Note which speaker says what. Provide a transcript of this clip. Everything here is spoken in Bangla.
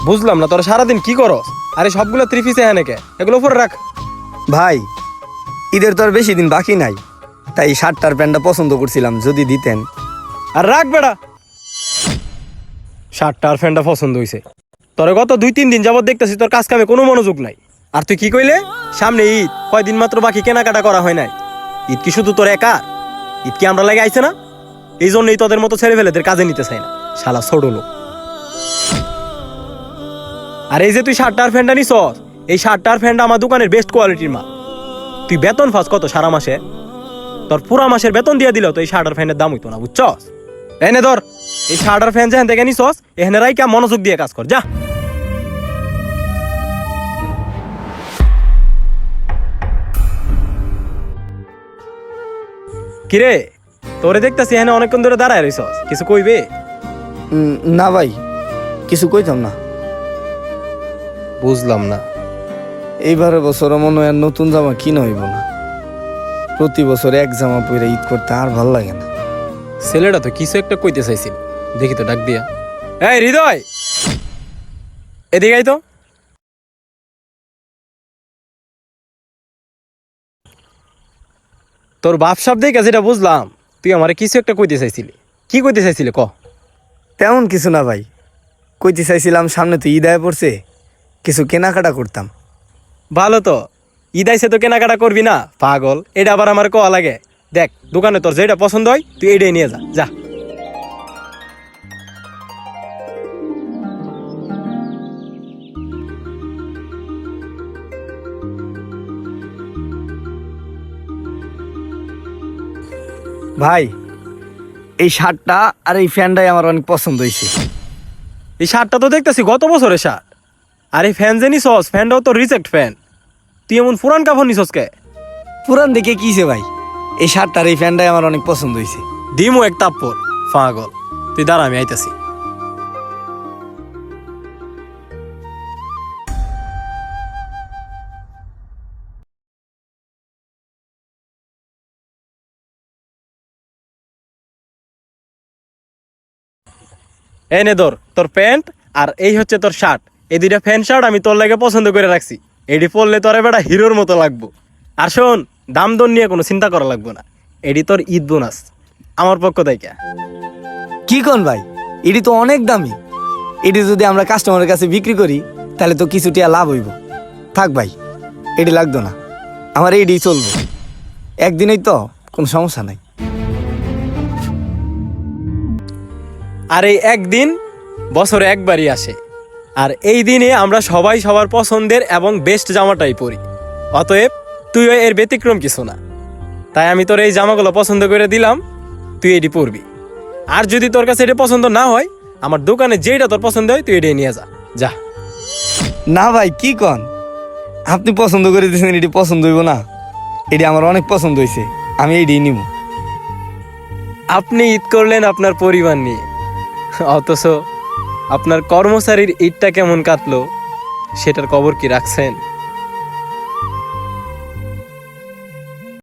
Speaker 1: বুঝলাম না তোরা সারাদিন কি করো? আরে সবগুলো থ্রি পিসে হ্যাঁ নাকি, এগুলো উপরে রাখ।
Speaker 2: ভাই ঈদের তো আর বেশি দিন বাকি নাই, তাই শার্টটার প্যান্টটা পছন্দ করছিলাম, যদি দিতেন।
Speaker 1: আর রাখ বেড়া, শার্টটা আর ফ্যানটা পছন্দ হয়েছে। তোরে গত 2-3 দিন যাবত দেখতেছি তোর কাজ কামে কোনো মনোযোগ নাই। আর তুই কি কইলে সামনে ঈদ, কয়দিন মাত্র বাকি, কেনাকাটা করা হয় নাই। ঈদ কি শুধু তোর একা? ঈদ কি আমরা লাগে আইছে না? এই জন্যই তোদের মতো ছেলে ফেলেদের কাজে নিতে চাই না, শালা ছোট লোক। আর এই যে তুই শার্টটা আর ফ্যানটা নিছস, এই শার্টটা আর ফ্যানটা আমার দোকানের বেস্ট কোয়ালিটির মাল। তুই বেতন পাস কত সারা মাসে? তোর পুরা মাসের বেতন দিয়ে দিল তো এই শার্ট আর ফ্যানের দাম হইতো না, বুঝছস? এনে ধর এই শার্ট আর ফ্যান যেখান থেকে নিছস, এখানে রাইকা মনোযোগ দিয়ে কাজ কর, যা। কিরে তোরে দেখতেছি এখানে অনেকক্ষণ ধরে দাঁড়ায় রইছস, কিছু কইবে?
Speaker 2: না ভাই, কিছু কইতাম না।
Speaker 1: বুঝলাম না।
Speaker 2: এইবারে বছর মনে হয় আর নতুন জামা কিনা হইব না। প্রতি বছর এক জামা পরে ঈদ করতে আর ভাল লাগে না।
Speaker 1: ছেলেটা তো কিছু একটা কইতে চাইছিল, দেখি তো ডাক দিয়া। এই হৃদয়, এদিকে আই তো। তোর বাপসাপ দেখে যেটা বুঝলাম, তুই আমারে কিছু একটা কইতে চাইছিলি। কি কইতে চাইছিলি ক?
Speaker 2: তেমন কিছু না ভাই, কইতে চাইছিলাম সামনে তো ঈদ আয় পড়ছে, কিছু কেনাকাটা করতাম।
Speaker 1: ভালো তো, ঈদ আইসে তো কেনাকাটা করবি না পাগল? এটা আবার আমার কোয়া লাগে। দেখ দোকানে তোর যেটা পছন্দ হয় তুই এটাই নিয়ে যা, যা।
Speaker 2: ভাই এই শার্টটা আর এই ফ্যানটাই আমার অনেক পছন্দ হয়েছে।
Speaker 1: এই শার্টটা তো দেখতেছি গত বছরের শার্ট। আর এই ফ্যান যে নিছস, ফ্যানটাও তো রিজেক্ট ফ্যান। তুই এমন পুরান কাপড় নিছস কে?
Speaker 2: পুরান দেখে কিছে ভাই, এই শার্টটা আর এই ফ্যানটাই আমার অনেক পছন্দ হয়েছে।
Speaker 1: দিমু এক তাপ্পর পাগল। তুই দাঁড়া, আমি আইতাছি। এই নে ধর তোর প্যান্ট, আর এই হচ্ছে তোর শার্ট। এই দুইটা প্যান্ট শার্ট আমি তোর লাগে পছন্দ করে রাখছি। এডি পরলে তোর বেটা হিরোর মতো লাগবো। আর শোন, দাম দর নিয়ে কোনো চিন্তা করা লাগবো না। এডি তোর ঈদ বোনাস আমার পক্ষ থেকে।
Speaker 2: কি কোন ভাই, এটি তো অনেক দামি। এটি যদি আমরা কাস্টমারের কাছে বিক্রি করি তাহলে তো কিছু টিয়া লাভ হইব। থাক ভাই, এটি লাগতো না, আমার এইটি চলবো। একদিনেই তো, কোনো সমস্যা নাই।
Speaker 1: আর এই একদিন বছরে একবারই আসে, আর এই দিনে আমরা সবাই সবার পছন্দের এবং বেস্ট জামাটাই পরি। অতএব তুইও এর ব্যতিক্রম কিছু না। তাই আমি তোর এই জামাগুলো পছন্দ করে দিলাম, তুই এটি পরবি। আর যদি তোর কাছে এটা পছন্দ না হয়, আমার দোকানে যেটা তোর পছন্দ হয় তুই এটাই নিয়ে যা, যা।
Speaker 2: না ভাই কি কন, আপনি পছন্দ করে দিয়েছেন, এটি পছন্দ হইব না? এটি আমার অনেক পছন্দ হয়েছে, আমি এইটাই নিব।
Speaker 1: আপনি ঈদ করলেন আপনার পরিবার নিয়ে, অথচ আপনার কর্মচারীর ঈদটা কেমন কাটলো সেটার খবর কি রাখছেন?